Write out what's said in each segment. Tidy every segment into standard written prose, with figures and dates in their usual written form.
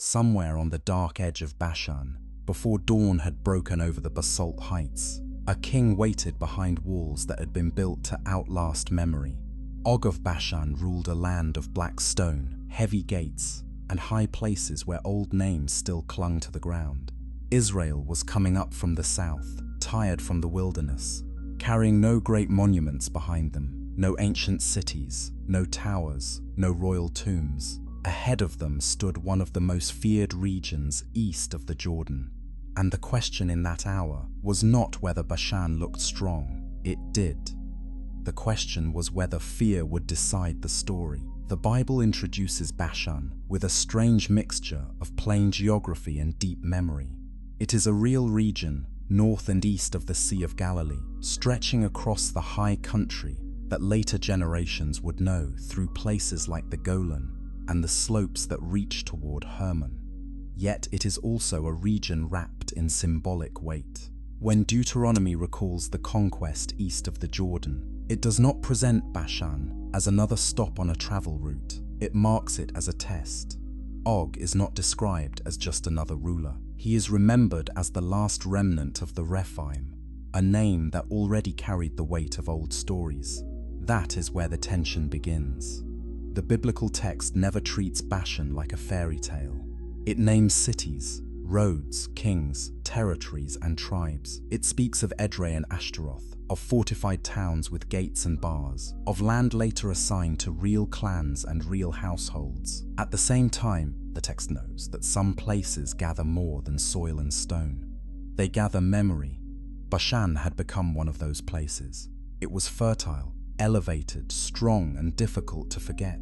somewhere on the dark edge of Bashan, before dawn had broken over the basalt heights, a king waited behind walls that had been built to outlast memory. Og of Bashan ruled a land of black stone, heavy gates, and high places where old names still clung to the ground. Israel was coming up from the south, tired from the wilderness, carrying no great monuments behind them, no ancient cities, no towers, no royal tombs. Ahead of them stood one of the most feared regions east of the Jordan. And the question in that hour was not whether Bashan looked strong. It did. The question was whether fear would decide the story. The Bible introduces Bashan with a strange mixture of plain geography and deep memory. It is a real region, north and east of the Sea of Galilee, stretching across the high country that later generations would know through places like the Golan and the slopes that reach toward Hermon. Yet it is also a region wrapped in symbolic weight. When Deuteronomy recalls the conquest east of the Jordan, it does not present Bashan as another stop on a travel route. It marks it as a test. Og is not described as just another ruler. He is remembered as the last remnant of the Rephaim, a name that already carried the weight of old stories. That is where the tension begins. The biblical text never treats Bashan like a fairy tale. It names cities, roads, kings, territories, and tribes. It speaks of Edrei and Ashtaroth, of fortified towns with gates and bars, of land later assigned to real clans and real households. At the same time, the text knows that some places gather more than soil and stone. They gather memory. Bashan had become one of those places. It was fertile, elevated, strong, and difficult to forget.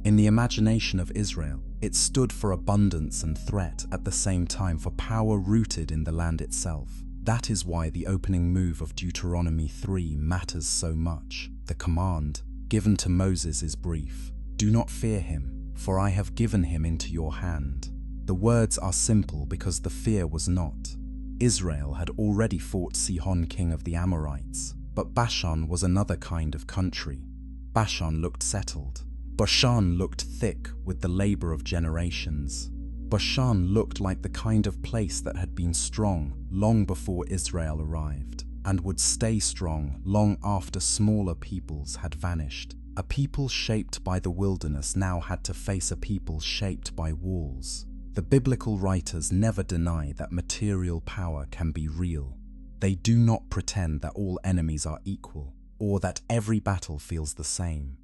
In the imagination of Israel, it stood for abundance and threat at the same time, for power rooted in the land itself. That is why the opening move of Deuteronomy 3 matters so much. The command given to Moses is brief. Do not fear him, for I have given him into your hand. The words are simple because the fear was not. Israel had already fought Sihon, king of the Amorites, but Bashan was another kind of country. Bashan looked settled. Bashan looked thick with the labor of generations. Bashan looked like the kind of place that had been strong long before Israel arrived, and would stay strong long after smaller peoples had vanished. A people shaped by the wilderness now had to face a people shaped by walls. The biblical writers never deny that material power can be real. They do not pretend that all enemies are equal, or that every battle feels the same.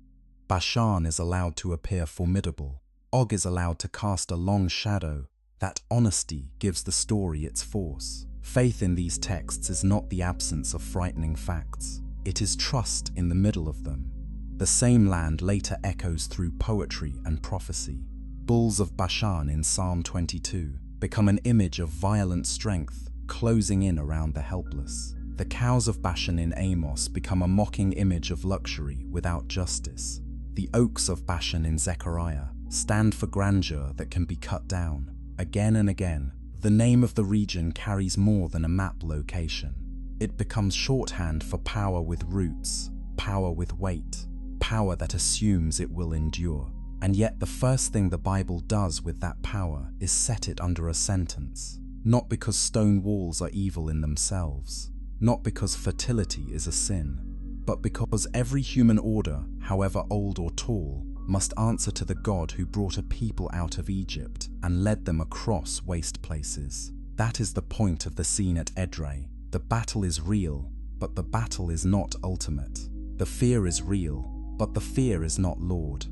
Bashan is allowed to appear formidable. Og is allowed to cast a long shadow. That honesty gives the story its force. Faith in these texts is not the absence of frightening facts. It is trust in the middle of them. The same land later echoes through poetry and prophecy. Bulls of Bashan in Psalm 22 become an image of violent strength, closing in around the helpless. The cows of Bashan in Amos become a mocking image of luxury without justice. The oaks of Bashan in Zechariah stand for grandeur that can be cut down. Again and again, the name of the region carries more than a map location. It becomes shorthand for power with roots, power with weight, power that assumes it will endure. And yet the first thing the Bible does with that power is set it under a sentence. Not because stone walls are evil in themselves, not because fertility is a sin, but because every human order, however old or tall, must answer to the God who brought a people out of Egypt and led them across waste places. That is the point of the scene at Edrei. The battle is real, but the battle is not ultimate. The fear is real, but the fear is not Lord.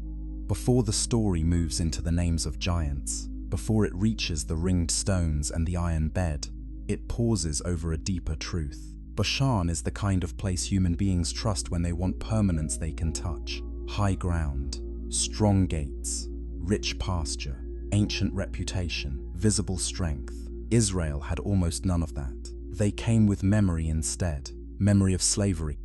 Before the story moves into the names of giants, before it reaches the ringed stones and the iron bed, it pauses over a deeper truth. Bashan is the kind of place human beings trust when they want permanence they can touch. High ground, strong gates, rich pasture, ancient reputation, visible strength. Israel had almost none of that. They came with memory instead. Memory of slavery,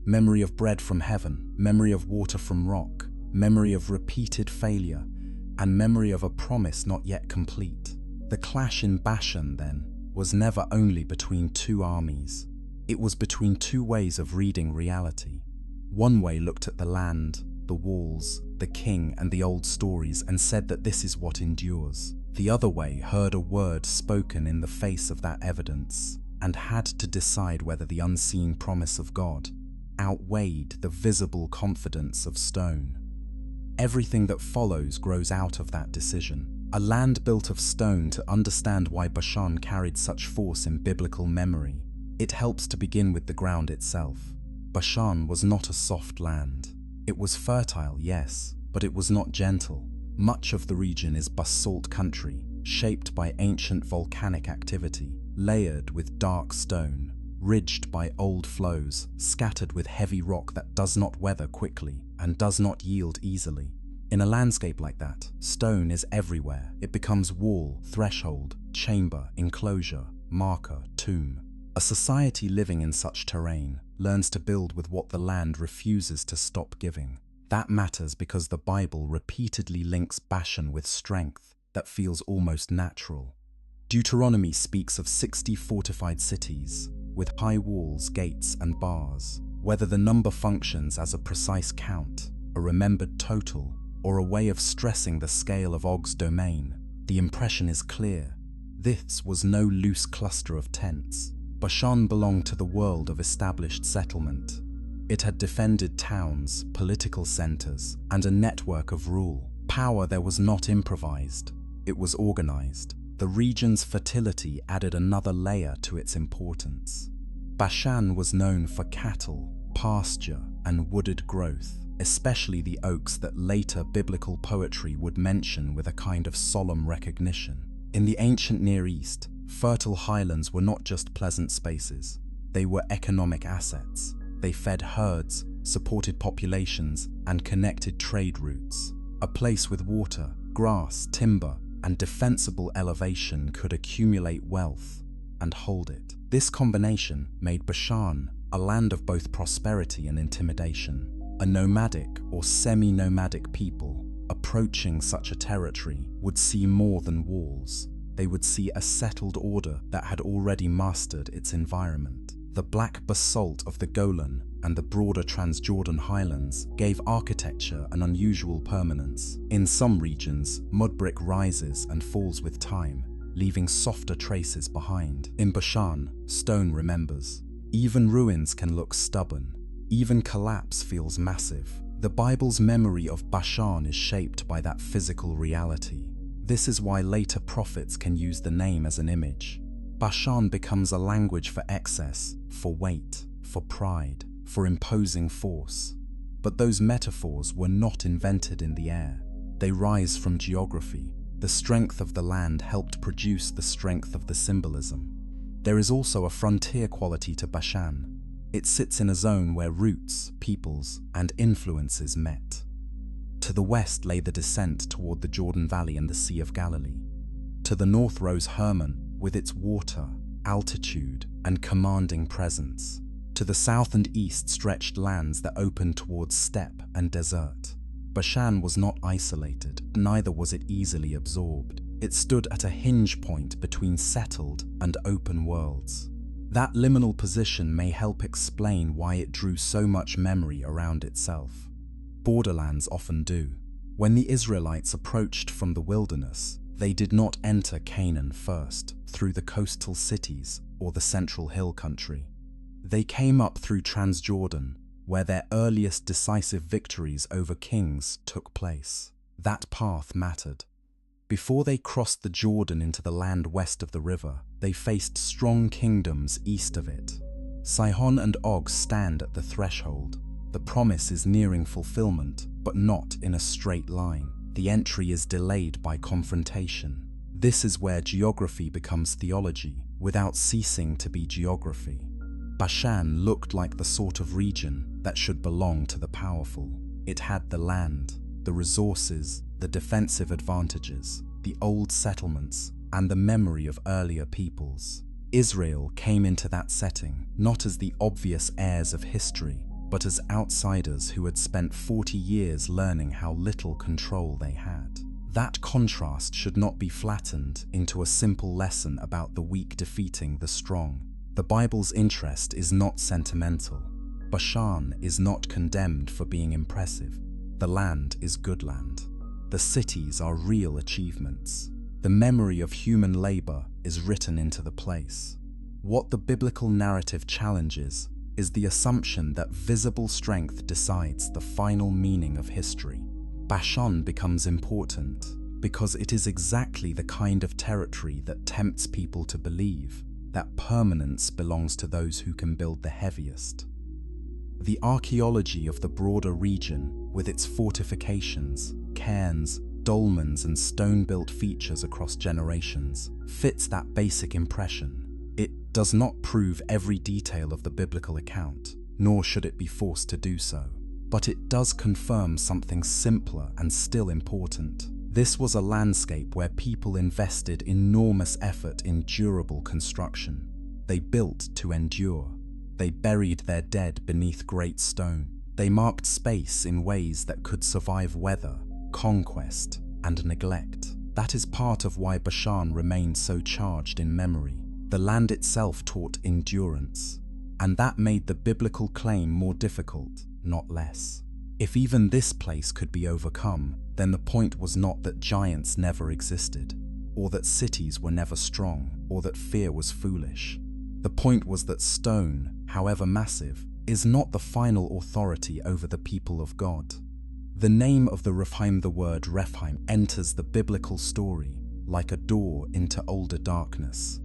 memory of bread from heaven, memory of water from rock, memory of repeated failure, and memory of a promise not yet complete. The clash in Bashan, then, was never only between two armies. It was between two ways of reading reality. One way looked at the land, the walls, the king, and the old stories and said that this is what endures. The other way heard a word spoken in the face of that evidence and had to decide whether the unseen promise of God outweighed the visible confidence of stone. Everything that follows grows out of that decision. A land built of stone. To understand why Bashan carried such force in biblical memory, it helps to begin with the ground itself. Bashan was not a soft land. It was fertile, yes, but it was not gentle. Much of the region is basalt country, shaped by ancient volcanic activity, layered with dark stone, ridged by old flows, scattered with heavy rock that does not weather quickly and does not yield easily. In a landscape like that, stone is everywhere. It becomes wall, threshold, chamber, enclosure, marker, tomb. A society living in such terrain learns to build with what the land refuses to stop giving. That matters because the Bible repeatedly links Bashan with strength that feels almost natural. Deuteronomy speaks of 60 fortified cities, with high walls, gates, and bars. Whether the number functions as a precise count, a remembered total, or a way of stressing the scale of Og's domain, the impression is clear. This was no loose cluster of tents. Bashan belonged to the world of established settlement. It had defended towns, political centers, and a network of rule. Power there was not improvised, it was organized. The region's fertility added another layer to its importance. Bashan was known for cattle, pasture, and wooded growth, especially the oaks that later biblical poetry would mention with a kind of solemn recognition. In the ancient Near East, fertile highlands were not just pleasant spaces, they were economic assets. They fed herds, supported populations, and connected trade routes. A place with water, grass, timber, and defensible elevation could accumulate wealth and hold it. This combination made Bashan a land of both prosperity and intimidation. A nomadic or semi-nomadic people approaching such a territory would see more than walls. They would see a settled order that had already mastered its environment. The black basalt of the Golan and the broader Transjordan highlands gave architecture an unusual permanence. In some regions, mud brick rises and falls with time, leaving softer traces behind. In Bashan, stone remembers. Even ruins can look stubborn. Even collapse feels massive. The Bible's memory of Bashan is shaped by that physical reality. This is why later prophets can use the name as an image. Bashan becomes a language for excess, for weight, for pride, for imposing force. But those metaphors were not invented in the air. They rise from geography. The strength of the land helped produce the strength of the symbolism. There is also a frontier quality to Bashan. It sits in a zone where roots, peoples, and influences met. To the west lay the descent toward the Jordan Valley and the Sea of Galilee. To the north rose Hermon, with its water, altitude, and commanding presence. To the south and east stretched lands that opened towards steppe and desert. Bashan was not isolated, neither was it easily absorbed. It stood at a hinge point between settled and open worlds. That liminal position may help explain why it drew so much memory around itself. Borderlands often do. When the Israelites approached from the wilderness, they did not enter Canaan first, through the coastal cities or the central hill country. They came up through Transjordan, where their earliest decisive victories over kings took place. That path mattered. Before they crossed the Jordan into the land west of the river, they faced strong kingdoms east of it. Sihon and Og stand at the threshold. The promise is nearing fulfillment, but not in a straight line. The entry is delayed by confrontation. This is where geography becomes theology, without ceasing to be geography. Bashan looked like the sort of region that should belong to the powerful. It had the land, the resources, the defensive advantages, the old settlements, and the memory of earlier peoples. Israel came into that setting not as the obvious heirs of history, but as outsiders who had spent 40 years learning how little control they had. That contrast should not be flattened into a simple lesson about the weak defeating the strong. The Bible's interest is not sentimental. Bashan is not condemned for being impressive. The land is good land. The cities are real achievements. The memory of human labor is written into the place. What the biblical narrative challenges is the assumption that visible strength decides the final meaning of history. Bashan becomes important because it is exactly the kind of territory that tempts people to believe that permanence belongs to those who can build the heaviest. The archaeology of the broader region, with its fortifications, cairns, dolmens and stone-built features across generations, fits that basic impression. It does not prove every detail of the biblical account, nor should it be forced to do so. But it does confirm something simpler and still important. This was a landscape where people invested enormous effort in durable construction. They built to endure. They buried their dead beneath great stone. They marked space in ways that could survive weather, conquest, and neglect. That is part of why Bashan remained so charged in memory. The land itself taught endurance, and that made the biblical claim more difficult, not less. If even this place could be overcome, then the point was not that giants never existed, or that cities were never strong, or that fear was foolish. The point was that stone, however massive, is not the final authority over the people of God. The name of the Rephaim, the word Rephaim, enters the biblical story like a door into older darkness.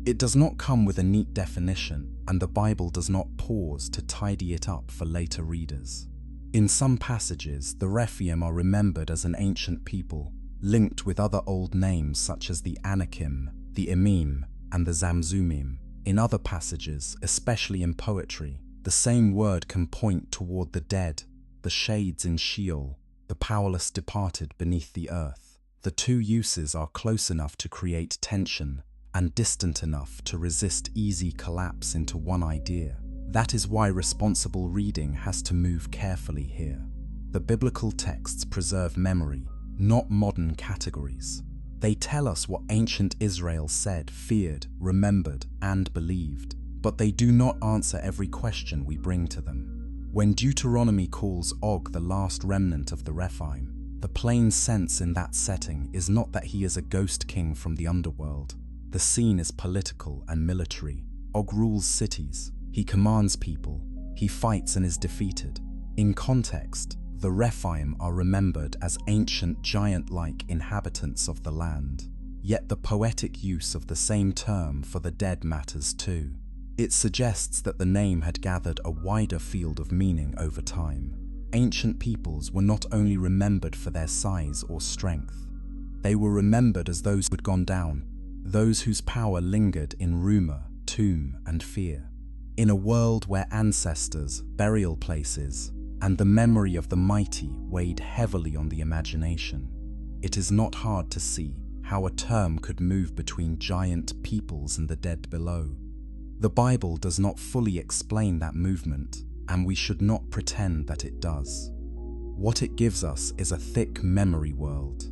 It does not come with a neat definition, and the Bible does not pause to tidy it up for later readers. In some passages, the Rephaim are remembered as an ancient people, linked with other old names such as the Anakim, the Emim, and the Zamzumim. In other passages, especially in poetry, the same word can point toward the dead, the shades in Sheol, the powerless departed beneath the earth. The two uses are close enough to create tension and distant enough to resist easy collapse into one idea. That is why responsible reading has to move carefully here. The biblical texts preserve memory, not modern categories. They tell us what ancient Israel said, feared, remembered, and believed, but they do not answer every question we bring to them. When Deuteronomy calls Og the last remnant of the Rephaim, the plain sense in that setting is not that he is a ghost king from the underworld. The scene is political and military. Og rules cities. He commands people, he fights and is defeated. In context, the Rephaim are remembered as ancient giant-like inhabitants of the land. Yet the poetic use of the same term for the dead matters too. It suggests that the name had gathered a wider field of meaning over time. Ancient peoples were not only remembered for their size or strength. They were remembered as those who had gone down, those whose power lingered in rumor, tomb, and fear. In a world where ancestors, burial places, and the memory of the mighty weighed heavily on the imagination, it is not hard to see how a term could move between giant peoples and the dead below. The Bible does not fully explain that movement, and we should not pretend that it does. What it gives us is a thick memory world.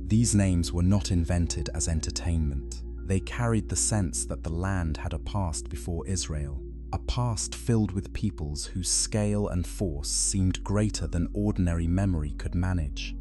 These names were not invented as entertainment. They carried the sense that the land had a past before Israel. A past filled with peoples whose scale and force seemed greater than ordinary memory could manage.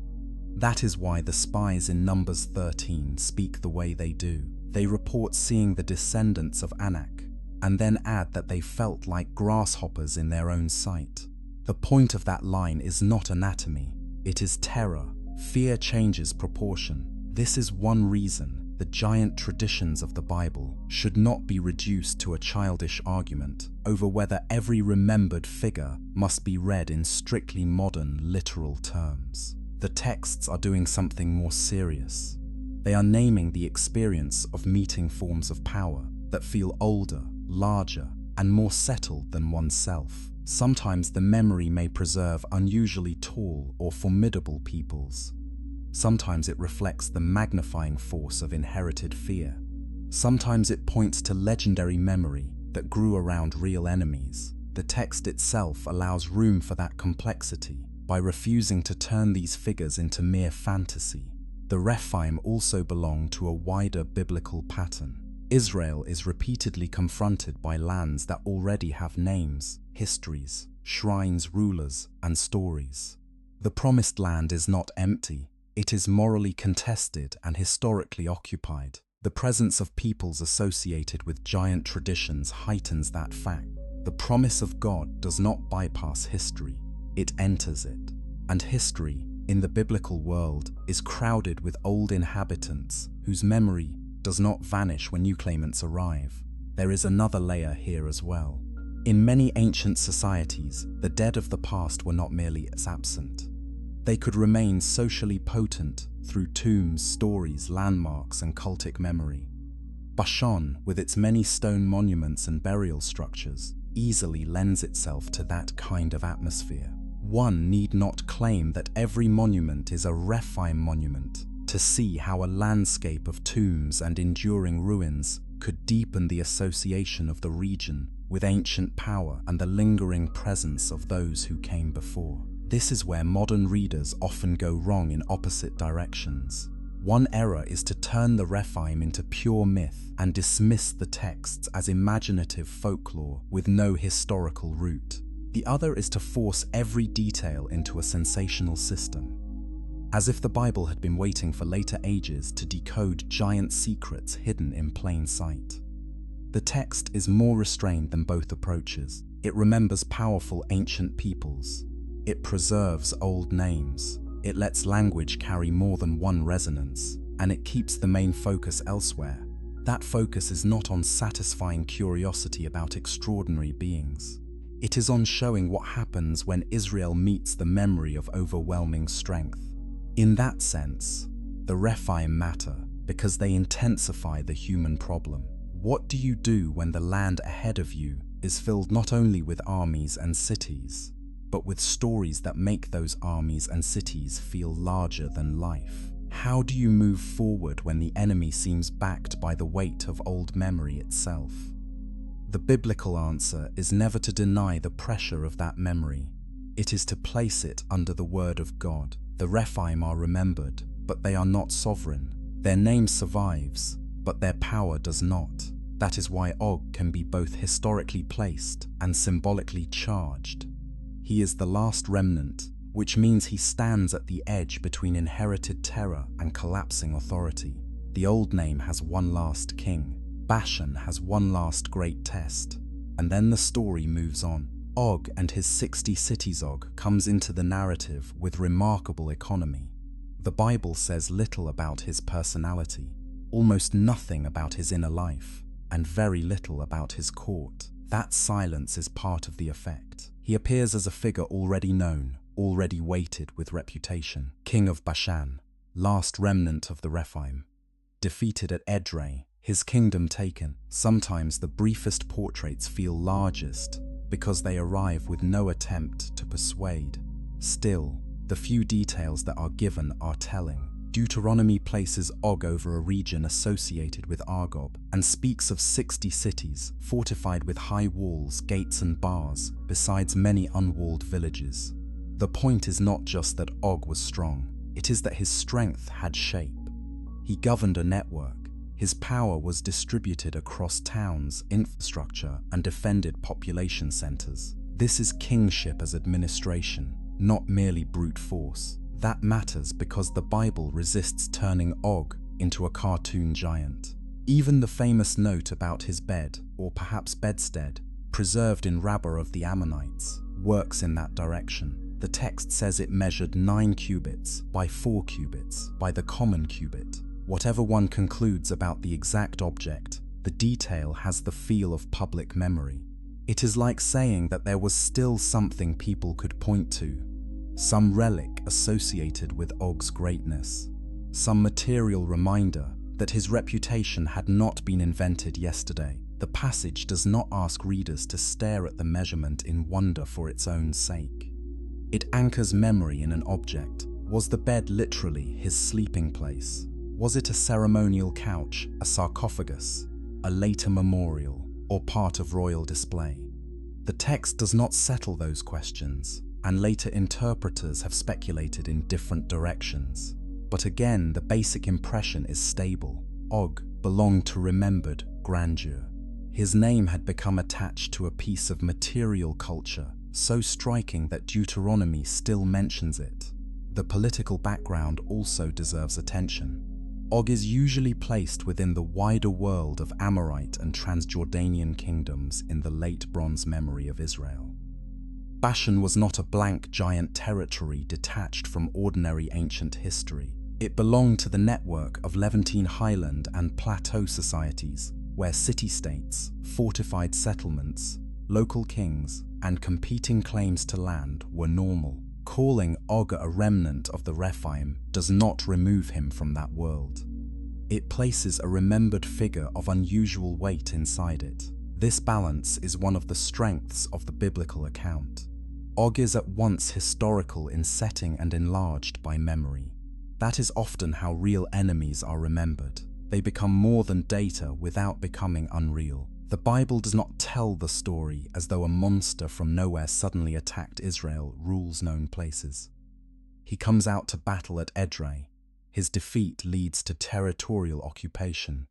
That is why the spies in Numbers 13 speak the way they do. They report seeing the descendants of Anak, and then add that they felt like grasshoppers in their own sight. The point of that line is not anatomy, it is terror. Fear changes proportion. This is one reason the giant traditions of the Bible should not be reduced to a childish argument over whether every remembered figure must be read in strictly modern, literal terms. The texts are doing something more serious. They are naming the experience of meeting forms of power that feel older, larger, and more settled than oneself. Sometimes the memory may preserve unusually tall or formidable peoples. Sometimes it reflects the magnifying force of inherited fear. Sometimes it points to legendary memory that grew around real enemies. The text itself allows room for that complexity by refusing to turn these figures into mere fantasy. The Rephaim also belong to a wider biblical pattern. Israel is repeatedly confronted by lands that already have names, histories, shrines, rulers, and stories. The Promised Land is not empty. It is morally contested and historically occupied. The presence of peoples associated with giant traditions heightens that fact. The promise of God does not bypass history, it enters it. And history, in the biblical world, is crowded with old inhabitants whose memory does not vanish when new claimants arrive. There is another layer here as well. In many ancient societies, the dead of the past were not merely absent. They could remain socially potent through tombs, stories, landmarks, and cultic memory. Bashan, with its many stone monuments and burial structures, easily lends itself to that kind of atmosphere. One need not claim that every monument is a Rephaim monument to see how a landscape of tombs and enduring ruins could deepen the association of the region with ancient power and the lingering presence of those who came before. This is where modern readers often go wrong in opposite directions. One error is to turn the Rephaim into pure myth and dismiss the texts as imaginative folklore with no historical root. The other is to force every detail into a sensational system, as if the Bible had been waiting for later ages to decode giant secrets hidden in plain sight. The text is more restrained than both approaches. It remembers powerful ancient peoples. It preserves old names. It lets language carry more than one resonance, and it keeps the main focus elsewhere. That focus is not on satisfying curiosity about extraordinary beings. It is on showing what happens when Israel meets the memory of overwhelming strength. In that sense, the Rephaim matter because they intensify the human problem. What do you do when the land ahead of you is filled not only with armies and cities, but with stories that make those armies and cities feel larger than life? How do you move forward when the enemy seems backed by the weight of old memory itself? The biblical answer is never to deny the pressure of that memory. It is to place it under the word of God. The Rephaim are remembered, but they are not sovereign. Their name survives, but their power does not. That is why Og can be both historically placed and symbolically charged. He is the last remnant, which means he stands at the edge between inherited terror and collapsing authority. The old name has one last king. Bashan has one last great test. And then the story moves on. Og and his 60 cities. Og comes into the narrative with remarkable economy. The Bible says little about his personality, almost nothing about his inner life, and very little about his court. That silence is part of the effect. He appears as a figure already known, already weighted with reputation. King of Bashan, last remnant of the Rephaim, defeated at Edrei, his kingdom taken. Sometimes the briefest portraits feel largest because they arrive with no attempt to persuade. Still, the few details that are given are telling. Deuteronomy places Og over a region associated with Argob and speaks of 60 cities fortified with high walls, gates and bars, besides many unwalled villages. The point is not just that Og was strong, it is that his strength had shape. He governed a network. His power was distributed across towns, infrastructure, and defended population centers. This is kingship as administration, not merely brute force. That matters because the Bible resists turning Og into a cartoon giant. Even the famous note about his bed, or perhaps bedstead, preserved in Rabbah of the Ammonites, works in that direction. The text says it measured 9 cubits by 4 cubits by the common cubit. Whatever one concludes about the exact object, the detail has the feel of public memory. It is like saying that there was still something people could point to, some relic associated with Og's greatness, some material reminder that his reputation had not been invented yesterday. The passage does not ask readers to stare at the measurement in wonder for its own sake. It anchors memory in an object. Was the bed literally his sleeping place? Was it a ceremonial couch, a sarcophagus, a later memorial, or part of royal display? The text does not settle those questions, and later interpreters have speculated in different directions. But again, the basic impression is stable. Og belonged to remembered grandeur. His name had become attached to a piece of material culture, so striking that Deuteronomy still mentions it. The political background also deserves attention. Og is usually placed within the wider world of Amorite and Transjordanian kingdoms in the late Bronze memory of Israel. Bashan was not a blank giant territory detached from ordinary ancient history. It belonged to the network of Levantine highland and plateau societies, where city-states, fortified settlements, local kings, and competing claims to land were normal. Calling Og a remnant of the Rephaim does not remove him from that world. It places a remembered figure of unusual weight inside it. This balance is one of the strengths of the biblical account. Og is at once historical in setting and enlarged by memory. That is often how real enemies are remembered. They become more than data without becoming unreal. The Bible does not tell the story as though a monster from nowhere suddenly attacked Israel rules known places. He comes out to battle at Edrei. His defeat leads to territorial occupation.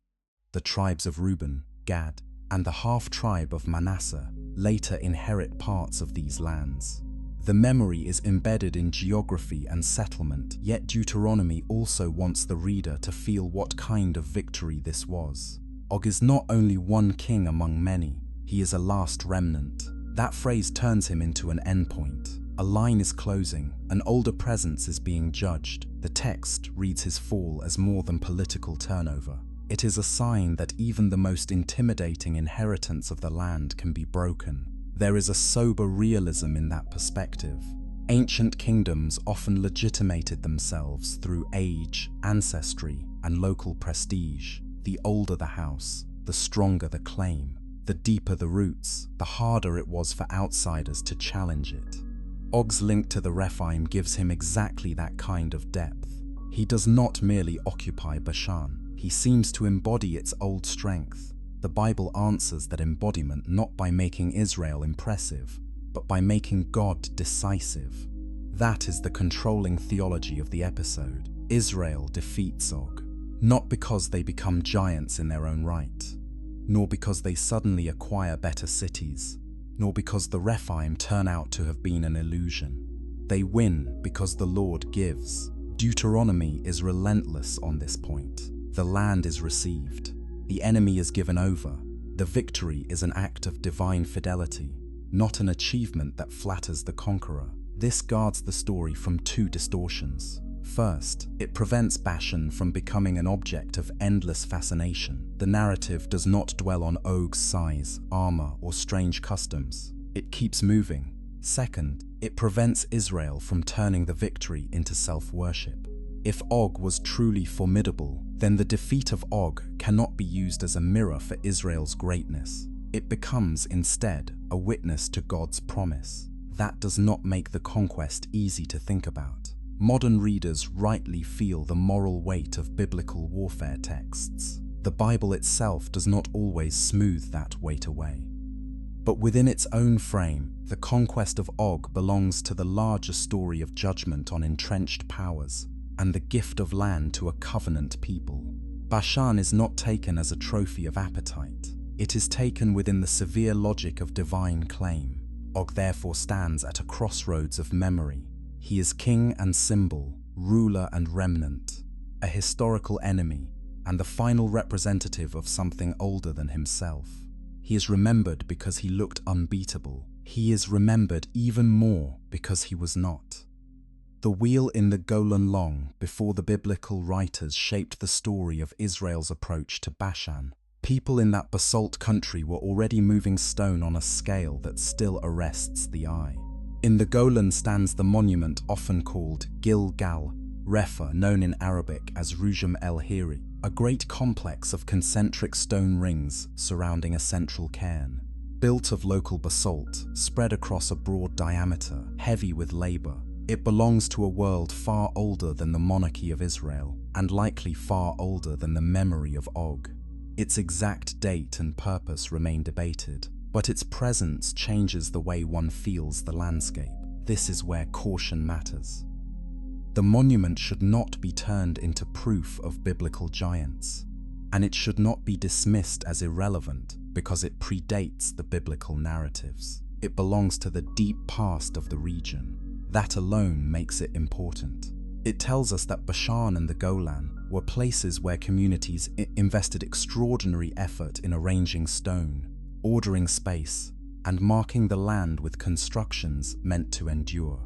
The tribes of Reuben, Gad, and the half-tribe of Manasseh later inherit parts of these lands. The memory is embedded in geography and settlement, yet Deuteronomy also wants the reader to feel what kind of victory this was. Og is not only one king among many, he is a last remnant. That phrase turns him into an endpoint. A line is closing, an older presence is being judged. The text reads his fall as more than political turnover. It is a sign that even the most intimidating inheritance of the land can be broken. There is a sober realism in that perspective. Ancient kingdoms often legitimated themselves through age, ancestry, and local prestige. The older the house, the stronger the claim. The deeper the roots, the harder it was for outsiders to challenge it. Og's link to the Rephaim gives him exactly that kind of depth. He does not merely occupy Bashan. He seems to embody its old strength. The Bible answers that embodiment not by making Israel impressive, but by making God decisive. That is the controlling theology of the episode. Israel defeats Og. Not because they become giants in their own right, nor because they suddenly acquire better cities, nor because the Rephaim turn out to have been an illusion. They win because the Lord gives. Deuteronomy is relentless on this point. The land is received. The enemy is given over. The victory is an act of divine fidelity, not an achievement that flatters the conqueror. This guards the story from two distortions. First, it prevents Bashan from becoming an object of endless fascination. The narrative does not dwell on Og's size, armor, or strange customs. It keeps moving. Second, it prevents Israel from turning the victory into self-worship. If Og was truly formidable, then the defeat of Og cannot be used as a mirror for Israel's greatness. It becomes, instead, a witness to God's promise. That does not make the conquest easy to think about. Modern readers rightly feel the moral weight of biblical warfare texts. The Bible itself does not always smooth that weight away. But within its own frame, the conquest of Og belongs to the larger story of judgment on entrenched powers and the gift of land to a covenant people. Bashan is not taken as a trophy of appetite. It is taken within the severe logic of divine claim. Og therefore stands at a crossroads of memory. He is king and symbol, ruler and remnant, a historical enemy, and the final representative of something older than himself. He is remembered because he looked unbeatable. He is remembered even more because he was not. The wheel in the Golan long before the biblical writers shaped the story of Israel's approach to Bashan. People in that basalt country were already moving stone on a scale that still arrests the eye. In the Golan stands the monument often called Gilgal Refa, known in Arabic as Rujum el-Hiri, a great complex of concentric stone rings surrounding a central cairn. Built of local basalt, spread across a broad diameter, heavy with labor, it belongs to a world far older than the monarchy of Israel, and likely far older than the memory of Og. Its exact date and purpose remain debated, but its presence changes the way one feels the landscape. This is where caution matters. The monument should not be turned into proof of biblical giants, and it should not be dismissed as irrelevant because it predates the biblical narratives. It belongs to the deep past of the region. That alone makes it important. It tells us that Bashan and the Golan were places where communities invested extraordinary effort in arranging stone, ordering space, and marking the land with constructions meant to endure.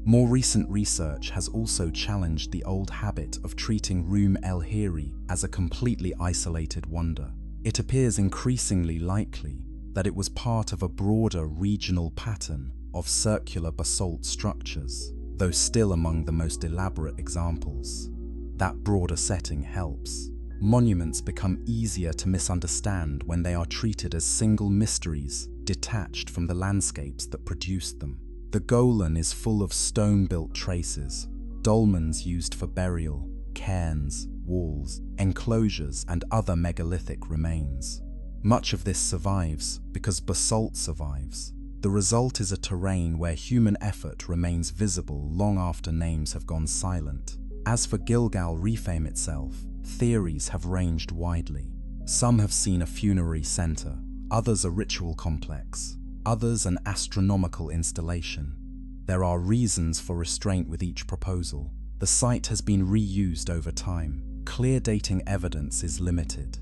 More recent research has also challenged the old habit of treating Rum el Hiri as a completely isolated wonder. It appears increasingly likely that it was part of a broader regional pattern of circular basalt structures, though still among the most elaborate examples. That broader setting helps. Monuments become easier to misunderstand when they are treated as single mysteries detached from the landscapes that produced them. The Golan is full of stone-built traces, dolmens used for burial, cairns, walls, enclosures, and other megalithic remains. Much of this survives because basalt survives. The result is a terrain where human effort remains visible long after names have gone silent. As for Gilgal Rephaim itself, theories have ranged widely. Some have seen a funerary center, others a ritual complex, others an astronomical installation. There are reasons for restraint with each proposal. The site has been reused over time. Clear dating evidence is limited.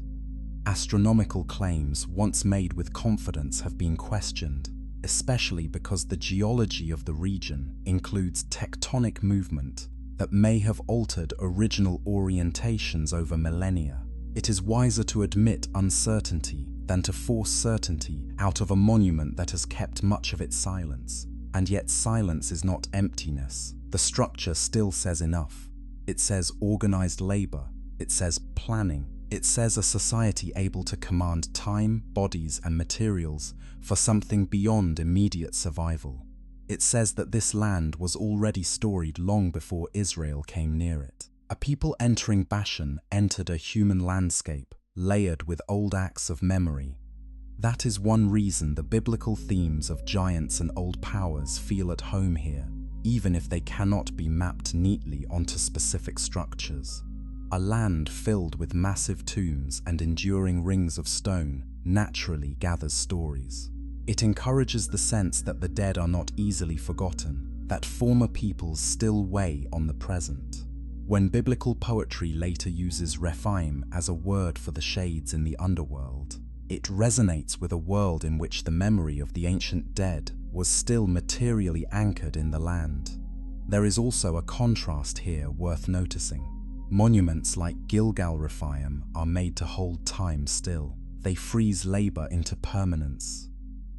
Astronomical claims once made with confidence have been questioned, especially because the geology of the region includes tectonic movement that may have altered original orientations over millennia. It is wiser to admit uncertainty than to force certainty out of a monument that has kept much of its silence. And yet silence is not emptiness. The structure still says enough. It says organized labor. It says planning. It says a society able to command time, bodies, and materials for something beyond immediate survival. It says that this land was already storied long before Israel came near it. A people entering Bashan entered a human landscape layered with old acts of memory. That is one reason the biblical themes of giants and old powers feel at home here, even if they cannot be mapped neatly onto specific structures. A land filled with massive tombs and enduring rings of stone naturally gathers stories. It encourages the sense that the dead are not easily forgotten, that former peoples still weigh on the present. When biblical poetry later uses Rephaim as a word for the shades in the underworld, it resonates with a world in which the memory of the ancient dead was still materially anchored in the land. There is also a contrast here worth noticing. Monuments like Gilgal Rephaim are made to hold time still. They freeze labor into permanence.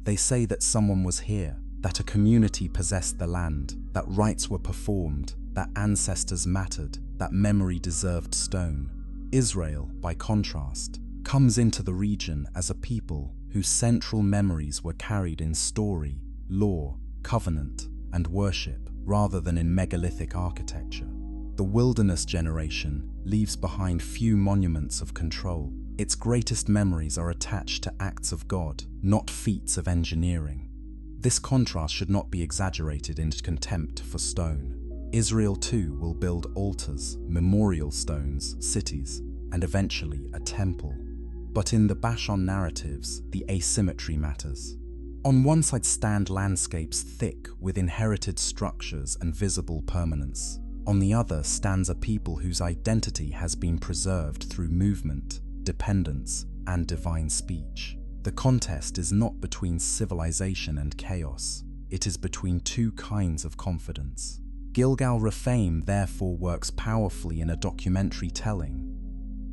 They say that someone was here, that a community possessed the land, that rites were performed, that ancestors mattered, that memory deserved stone. Israel, by contrast, comes into the region as a people whose central memories were carried in story, law, covenant, and worship, rather than in megalithic architecture. The wilderness generation leaves behind few monuments of control. Its greatest memories are attached to acts of God, not feats of engineering. This contrast should not be exaggerated into contempt for stone. Israel too will build altars, memorial stones, cities, and eventually a temple. But in the Bashan narratives, the asymmetry matters. On one side stand landscapes thick with inherited structures and visible permanence. On the other stands a people whose identity has been preserved through movement, dependence, and divine speech. The contest is not between civilization and chaos. It is between two kinds of confidence. Gilgal Rephaim therefore works powerfully in a documentary telling,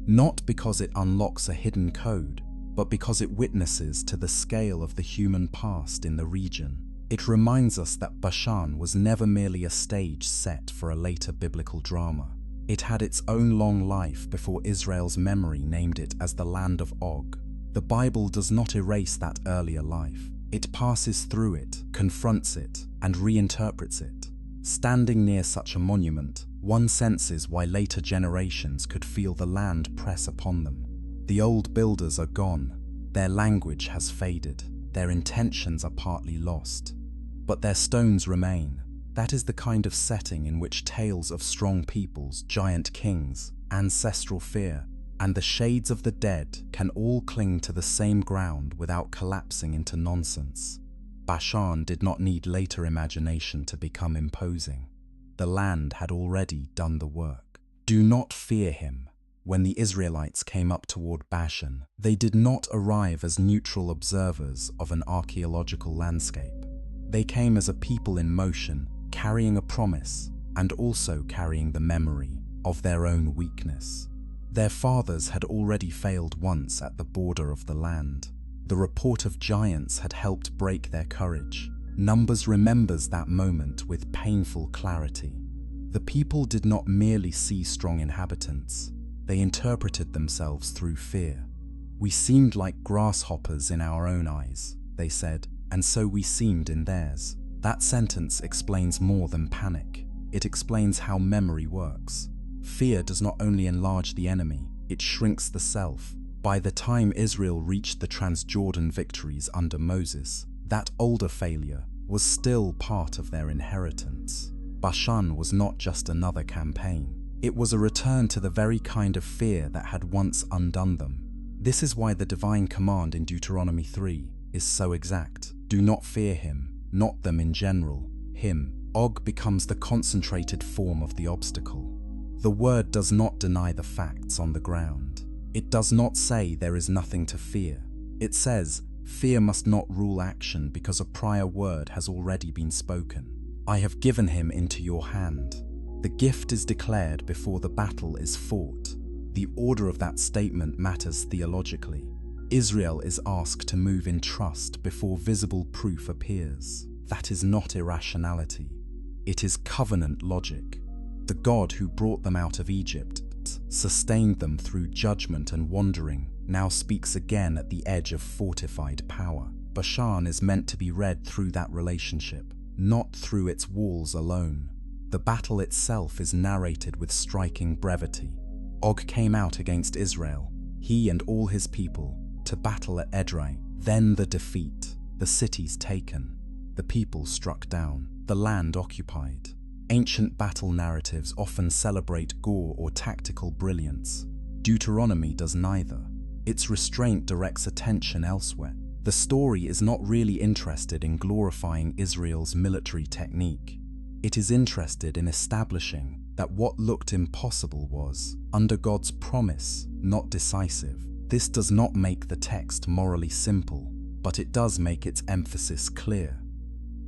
not because it unlocks a hidden code, but because it witnesses to the scale of the human past in the region. It reminds us that Bashan was never merely a stage set for a later biblical drama. It had its own long life before Israel's memory named it as the land of Og. The Bible does not erase that earlier life. It passes through it, confronts it, and reinterprets it. Standing near such a monument, one senses why later generations could feel the land press upon them. The old builders are gone, their language has faded, their intentions are partly lost. But their stones remain. That is the kind of setting in which tales of strong peoples, giant kings, ancestral fear, and the shades of the dead can all cling to the same ground without collapsing into nonsense. Bashan did not need later imagination to become imposing. The land had already done the work. Do not fear him. When the Israelites came up toward Bashan, they did not arrive as neutral observers of an archaeological landscape. They came as a people in motion, carrying a promise, and also carrying the memory of their own weakness. Their fathers had already failed once at the border of the land. The report of giants had helped break their courage. Numbers remembers that moment with painful clarity. The people did not merely see strong inhabitants. They interpreted themselves through fear. We seemed like grasshoppers in our own eyes, they said, and so we seemed in theirs. That sentence explains more than panic. It explains how memory works. Fear does not only enlarge the enemy, it shrinks the self. By the time Israel reached the Transjordan victories under Moses, that older failure was still part of their inheritance. Bashan was not just another campaign. It was a return to the very kind of fear that had once undone them. This is why the divine command in Deuteronomy 3 is so exact. Do not fear him, not them in general, him. Og becomes the concentrated form of the obstacle. The word does not deny the facts on the ground. It does not say there is nothing to fear. It says, fear must not rule action because a prior word has already been spoken. I have given him into your hand. The gift is declared before the battle is fought. The order of that statement matters theologically. Israel is asked to move in trust before visible proof appears. That is not irrationality. It is covenant logic. The God who brought them out of Egypt, sustained them through judgment and wandering, now speaks again at the edge of fortified power. Bashan is meant to be read through that relationship, not through its walls alone. The battle itself is narrated with striking brevity. Og came out against Israel, he and all his people, to battle at Edrei. Then the defeat, the cities taken, the people struck down, the land occupied. Ancient battle narratives often celebrate gore or tactical brilliance. Deuteronomy does neither. Its restraint directs attention elsewhere. The story is not really interested in glorifying Israel's military technique. It is interested in establishing that what looked impossible was, under God's promise, not decisive. This does not make the text morally simple, but it does make its emphasis clear.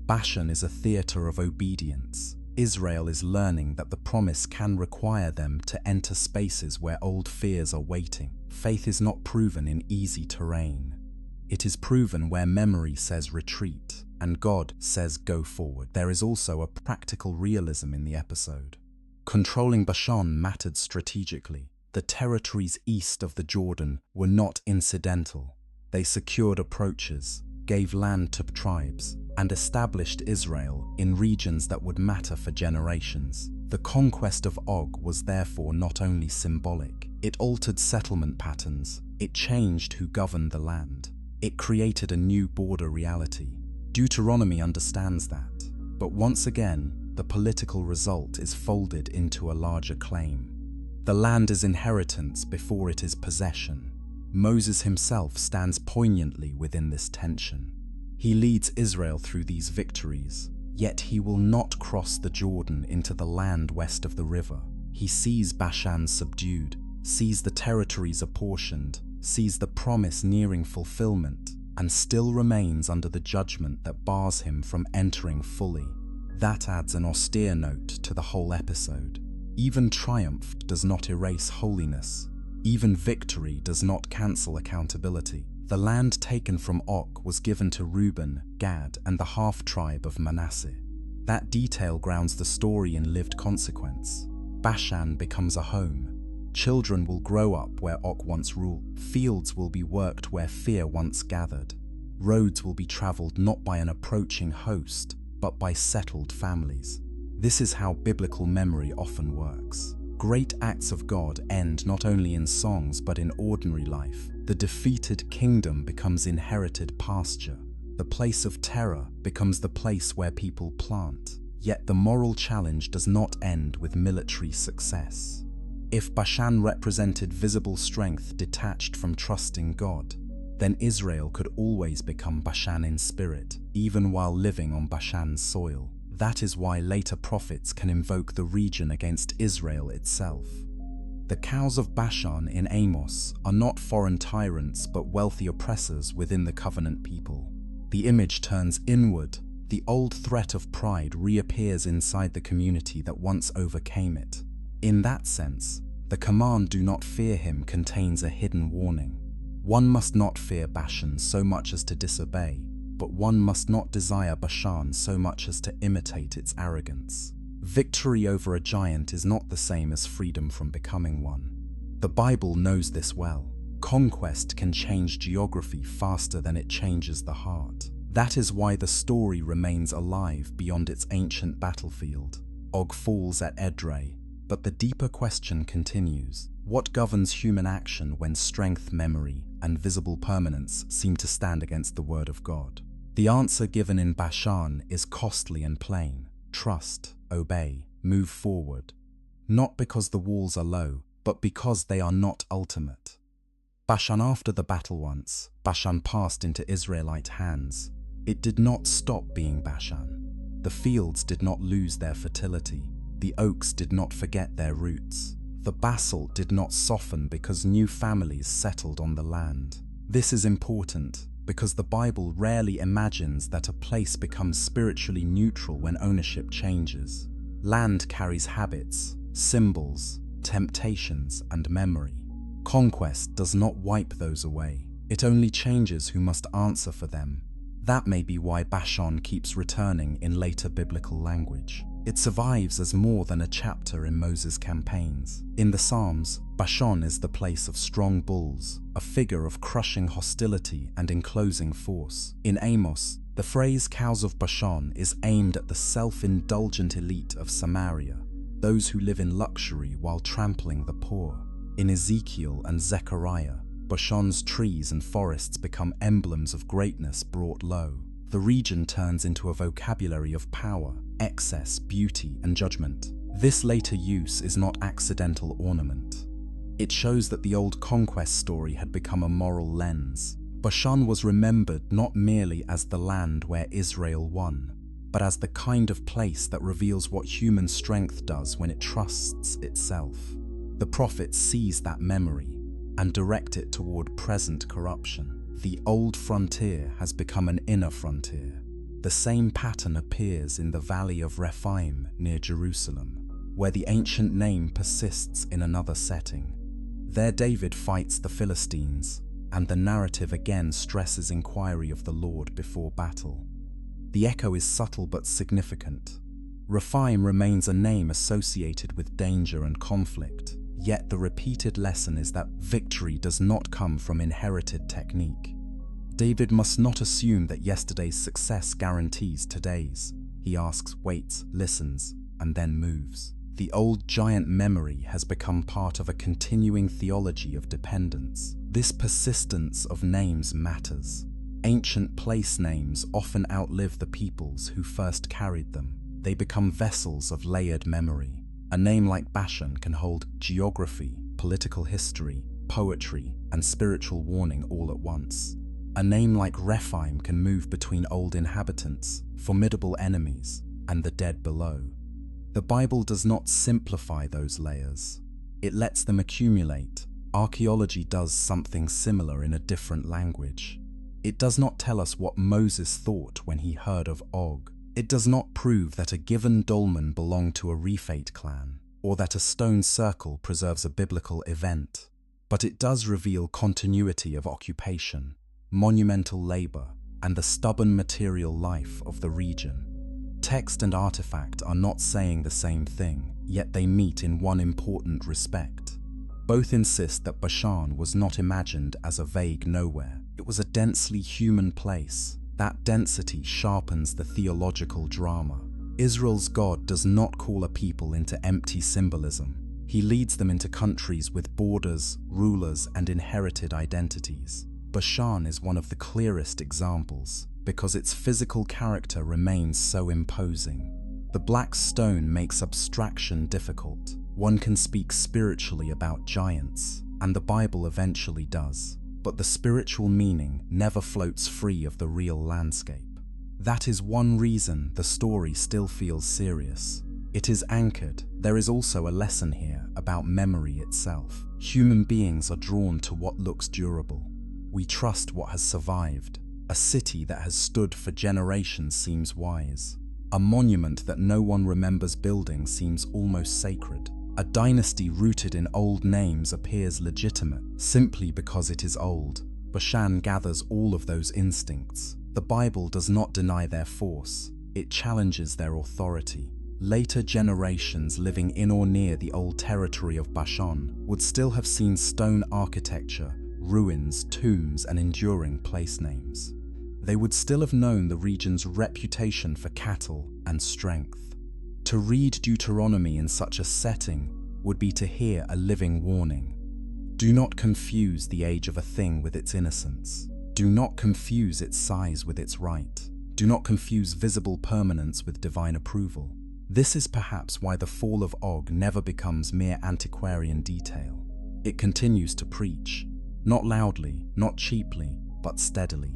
Bashan is a theater of obedience. Israel is learning that the promise can require them to enter spaces where old fears are waiting. Faith is not proven in easy terrain. It is proven where memory says retreat and God says go forward. There is also a practical realism in the episode. Controlling Bashan mattered strategically. The territories east of the Jordan were not incidental. They secured approaches, gave land to tribes, and established Israel in regions that would matter for generations. The conquest of Og was therefore not only symbolic, it altered settlement patterns, it changed who governed the land, it created a new border reality. Deuteronomy understands that, but once again, the political result is folded into a larger claim. The land is inheritance before it is possession. Moses himself stands poignantly within this tension. He leads Israel through these victories, yet he will not cross the Jordan into the land west of the river. He sees Bashan subdued, sees the territories apportioned, sees the promise nearing fulfillment, and still remains under the judgment that bars him from entering fully. That adds an austere note to the whole episode. Even triumph does not erase holiness. Even victory does not cancel accountability. The land taken from Og was given to Reuben, Gad, and the half-tribe of Manasseh. That detail grounds the story in lived consequence. Bashan becomes a home. Children will grow up where Og once ruled. Fields will be worked where fear once gathered. Roads will be traveled not by an approaching host, but by settled families. This is how biblical memory often works. Great acts of God end not only in songs but in ordinary life. The defeated kingdom becomes inherited pasture. The place of terror becomes the place where people plant. Yet the moral challenge does not end with military success. If Bashan represented visible strength detached from trusting God, then Israel could always become Bashan in spirit, even while living on Bashan's soil. That is why later prophets can invoke the region against Israel itself. The cows of Bashan in Amos are not foreign tyrants but wealthy oppressors within the covenant people. The image turns inward. The old threat of pride reappears inside the community that once overcame it. In that sense, the command "do not fear him" contains a hidden warning. One must not fear Bashan so much as to disobey, but one must not desire Bashan so much as to imitate its arrogance. Victory over a giant is not the same as freedom from becoming one. The Bible knows this well. Conquest can change geography faster than it changes the heart. That is why the story remains alive beyond its ancient battlefield. Og falls at Edrei, but the deeper question continues. What governs human action when strength, memory, and visible permanence seem to stand against the word of God? The answer given in Bashan is costly and plain. Trust, obey, move forward. Not because the walls are low, but because they are not ultimate. Bashan after the battle once, Bashan passed into Israelite hands. It did not stop being Bashan. The fields did not lose their fertility. The oaks did not forget their roots. The basalt did not soften because new families settled on the land. This is important because the Bible rarely imagines that a place becomes spiritually neutral when ownership changes. Land carries habits, symbols, temptations, and memory. Conquest does not wipe those away. It only changes who must answer for them. That may be why Bashan keeps returning in later biblical language. It survives as more than a chapter in Moses' campaigns. In the Psalms, Bashan is the place of strong bulls, a figure of crushing hostility and enclosing force. In Amos, the phrase "cows of Bashan" is aimed at the self-indulgent elite of Samaria, those who live in luxury while trampling the poor. In Ezekiel and Zechariah, Bashan's trees and forests become emblems of greatness brought low. The region turns into a vocabulary of power, excess, beauty, and judgment. This later use is not accidental ornament. It shows that the old conquest story had become a moral lens. Bashan was remembered not merely as the land where Israel won, but as the kind of place that reveals what human strength does when it trusts itself. The prophets seize that memory and direct it toward present corruption. The old frontier has become an inner frontier. The same pattern appears in the valley of Rephaim near Jerusalem, where the ancient name persists in another setting. There David fights the Philistines, and the narrative again stresses inquiry of the Lord before battle. The echo is subtle but significant. Rephaim remains a name associated with danger and conflict, yet the repeated lesson is that victory does not come from inherited technique. David must not assume that yesterday's success guarantees today's. He asks, waits, listens, and then moves. The old giant memory has become part of a continuing theology of dependence. This persistence of names matters. Ancient place names often outlive the peoples who first carried them. They become vessels of layered memory. A name like Bashan can hold geography, political history, poetry, and spiritual warning all at once. A name like Rephaim can move between old inhabitants, formidable enemies, and the dead below. The Bible does not simplify those layers. It lets them accumulate. Archaeology does something similar in a different language. It does not tell us what Moses thought when he heard of Og. It does not prove that a given dolmen belonged to a Rephaim clan, or that a stone circle preserves a biblical event. But it does reveal continuity of occupation, monumental labor, and the stubborn material life of the region. Text and artifact are not saying the same thing, yet they meet in one important respect. Both insist that Bashan was not imagined as a vague nowhere. It was a densely human place. That density sharpens the theological drama. Israel's God does not call a people into empty symbolism. He leads them into countries with borders, rulers, and inherited identities. Bashan is one of the clearest examples, because its physical character remains so imposing. The black stone makes abstraction difficult. One can speak spiritually about giants, and the Bible eventually does. But the spiritual meaning never floats free of the real landscape. That is one reason the story still feels serious. It is anchored. There is also a lesson here about memory itself. Human beings are drawn to what looks durable. We trust what has survived. A city that has stood for generations seems wise. A monument that no one remembers building seems almost sacred. A dynasty rooted in old names appears legitimate simply because it is old. Bashan gathers all of those instincts. The Bible does not deny their force. It challenges their authority. Later generations living in or near the old territory of Bashan would still have seen stone architecture, ruins, tombs, and enduring place names. They would still have known the region's reputation for cattle and strength. To read Deuteronomy in such a setting would be to hear a living warning. Do not confuse the age of a thing with its innocence. Do not confuse its size with its right. Do not confuse visible permanence with divine approval. This is perhaps why the fall of Og never becomes mere antiquarian detail. It continues to preach, not loudly, not cheaply, but steadily.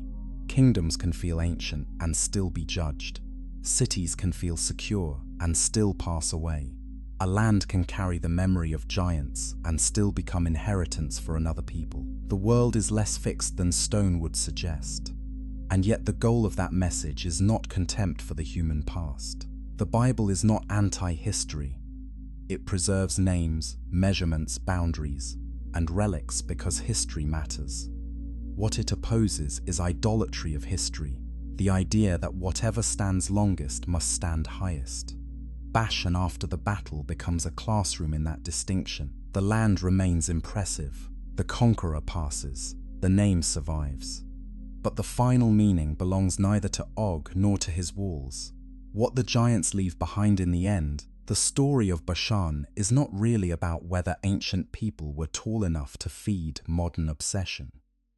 Kingdoms can feel ancient and still be judged. Cities can feel secure and still pass away. A land can carry the memory of giants and still become inheritance for another people. The world is less fixed than stone would suggest. And yet the goal of that message is not contempt for the human past. The Bible is not anti-history. It preserves names, measurements, boundaries, and relics because history matters. What it opposes is idolatry of history, the idea that whatever stands longest must stand highest. Bashan after the battle becomes a classroom in that distinction. The land remains impressive. The conqueror passes. The name survives. But the final meaning belongs neither to Og nor to his walls. What the giants leave behind in the end, the story of Bashan, is not really about whether ancient people were tall enough to feed modern obsession.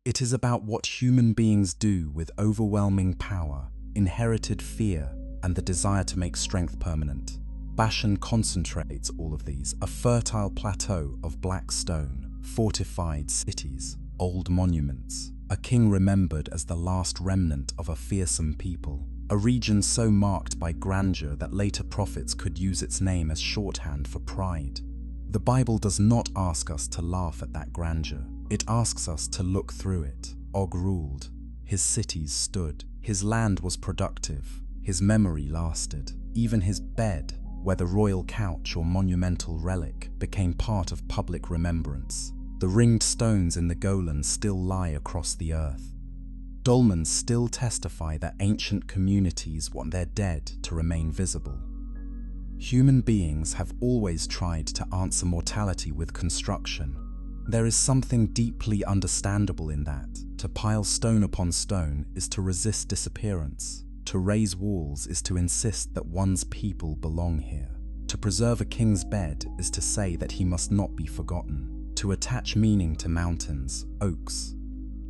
It is about what human beings do with overwhelming power, inherited fear, and the desire to make strength permanent. Bashan concentrates all of these, a fertile plateau of black stone, fortified cities, old monuments, a king remembered as the last remnant of a fearsome people, a region so marked by grandeur that later prophets could use its name as shorthand for pride. The Bible does not ask us to laugh at that grandeur. It asks us to look through it. Og ruled. His cities stood. His land was productive. His memory lasted. Even his bed, whether royal couch or monumental relic, became part of public remembrance. The ringed stones in the Golan still lie across the earth. Dolmens still testify that ancient communities want their dead to remain visible. Human beings have always tried to answer mortality with construction. There is something deeply understandable in that. To pile stone upon stone is to resist disappearance. To raise walls is to insist that one's people belong here. To preserve a king's bed is to say that he must not be forgotten. To attach meaning to mountains, oaks,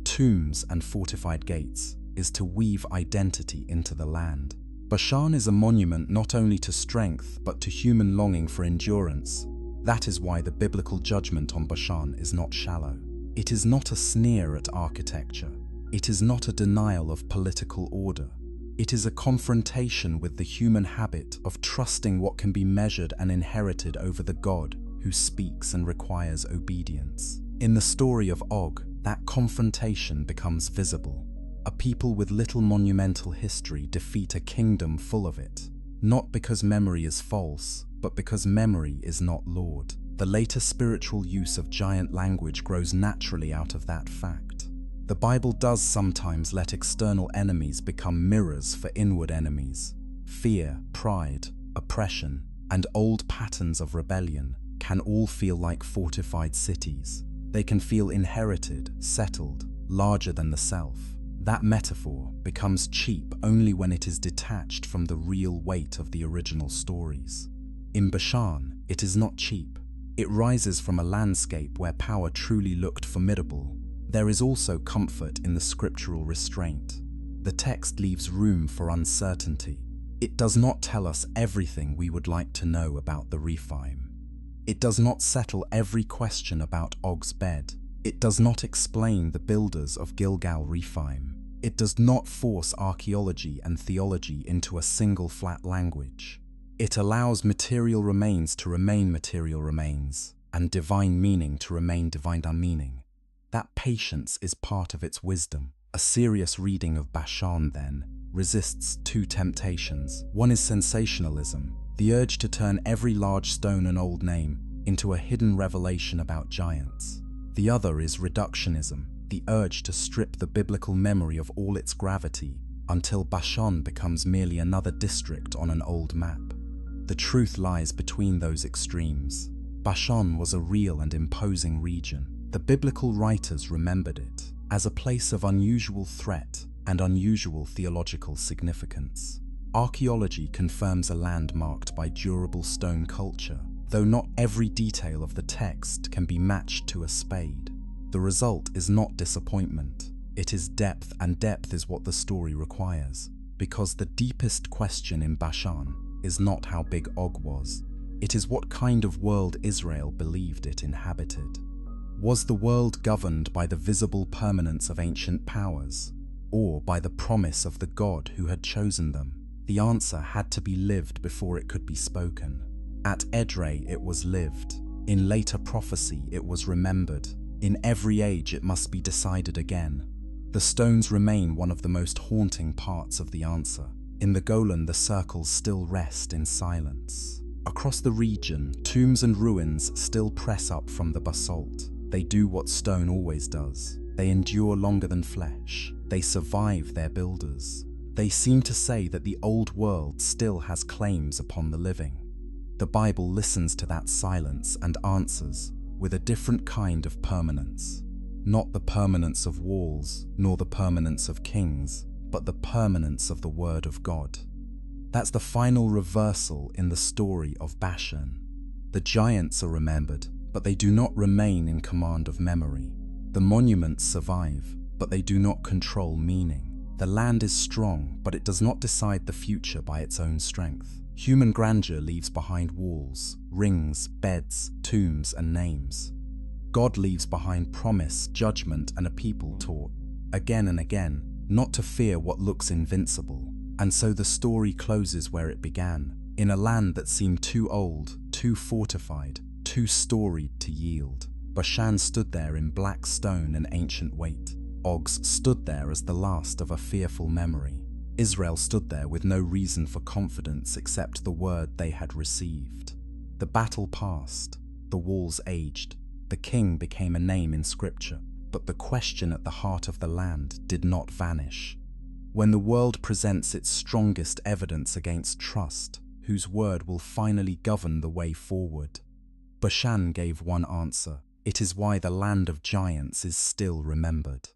tombs, and fortified gates is to weave identity into the land. Bashan is a monument not only to strength but to human longing for endurance. That is why the biblical judgment on Bashan is not shallow. It is not a sneer at architecture. It is not a denial of political order. It is a confrontation with the human habit of trusting what can be measured and inherited over the God who speaks and requires obedience. In the story of Og, that confrontation becomes visible. A people with little monumental history defeat a kingdom full of it, not because memory is false, but because memory is not Lord. The later spiritual use of giant language grows naturally out of that fact. The Bible does sometimes let external enemies become mirrors for inward enemies. Fear, pride, oppression, and old patterns of rebellion can all feel like fortified cities. They can feel inherited, settled, larger than the self. That metaphor becomes cheap only when it is detached from the real weight of the original stories. In Bashan, it is not cheap. It rises from a landscape where power truly looked formidable. There is also comfort in the scriptural restraint. The text leaves room for uncertainty. It does not tell us everything we would like to know about the Rephaim. It does not settle every question about Og's bed. It does not explain the builders of Gilgal Rephaim. It does not force archaeology and theology into a single flat language. It allows material remains to remain material remains, and divine meaning to remain divine meaning. That patience is part of its wisdom. A serious reading of Bashan, then, resists two temptations. One is sensationalism, the urge to turn every large stone and old name into a hidden revelation about giants. The other is reductionism, the urge to strip the biblical memory of all its gravity until Bashan becomes merely another district on an old map. The truth lies between those extremes. Bashan was a real and imposing region. The biblical writers remembered it as a place of unusual threat and unusual theological significance. Archaeology confirms a land marked by durable stone culture, though not every detail of the text can be matched to a spade. The result is not disappointment, it is depth, and depth is what the story requires, because the deepest question in Bashan is not how big Og was, it is what kind of world Israel believed it inhabited. Was the world governed by the visible permanence of ancient powers, or by the promise of the God who had chosen them? The answer had to be lived before it could be spoken. At Edrei it was lived, in later prophecy it was remembered, in every age it must be decided again. The stones remain one of the most haunting parts of the answer. In the Golan the circles still rest in silence. Across the region, tombs and ruins still press up from the basalt. They do what stone always does. They endure longer than flesh. They survive their builders. They seem to say that the old world still has claims upon the living. The Bible listens to that silence and answers with a different kind of permanence. Not the permanence of walls, nor the permanence of kings, but the permanence of the Word of God. That's the final reversal in the story of Bashan. The giants are remembered, but they do not remain in command of memory. The monuments survive, but they do not control meaning. The land is strong, but it does not decide the future by its own strength. Human grandeur leaves behind walls, rings, beds, tombs, and names. God leaves behind promise, judgment, and a people taught, again and again, not to fear what looks invincible. And so the story closes where it began, in a land that seemed too old, too fortified, too storied to yield. Bashan stood there in black stone and ancient weight. Og stood there as the last of a fearful memory. Israel stood there with no reason for confidence except the word they had received. The battle passed, the walls aged, the king became a name in scripture, but the question at the heart of the land did not vanish. When the world presents its strongest evidence against trust, whose word will finally govern the way forward? Bashan gave one answer. It is why the land of giants is still remembered.